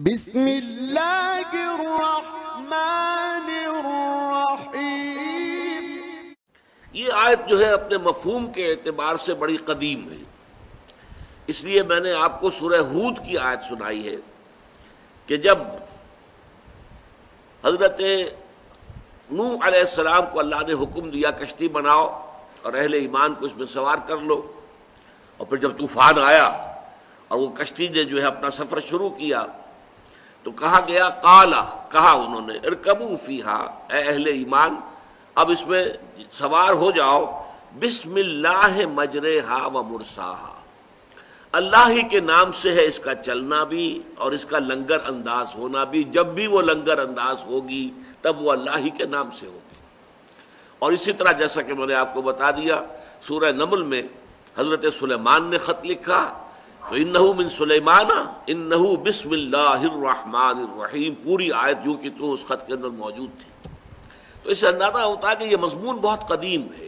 بسم اللہ الرحمن الرحیم۔ یہ آیت جو ہے اپنے مفہوم کے اعتبار سے بڑی قدیم ہے، اس لیے میں نے آپ کو سورہ ہود کی آیت سنائی ہے کہ جب حضرت نوح علیہ السلام کو اللہ نے حکم دیا کشتی بناؤ اور اہل ایمان کو اس میں سوار کر لو، اور پھر جب طوفان آیا اور وہ کشتی نے جو ہے اپنا سفر شروع کیا تو کہا گیا قالا، کہا انہوں نے ارکبوا فیہا، اے اہل ایمان اب اس میں سوار ہو جاؤ، بسم اللہ مجریہا و مرساہا، اللہ ہی کے نام سے ہے اس کا چلنا بھی اور اس کا لنگر انداز ہونا بھی، جب بھی وہ لنگر انداز ہوگی تب وہ اللہ ہی کے نام سے ہوگی۔ اور اسی طرح جیسا کہ میں نے آپ کو بتا دیا سورہ نمل میں حضرت سلیمان نے خط لکھا تو انہو من سلیمان انہو بسم اللہ الرحمن الرحیم، پوری آیت جو کہ تو اس خط کے اندر موجود تھی۔ تو اس سے اندازہ ہوتا ہے کہ یہ مضمون بہت قدیم ہے،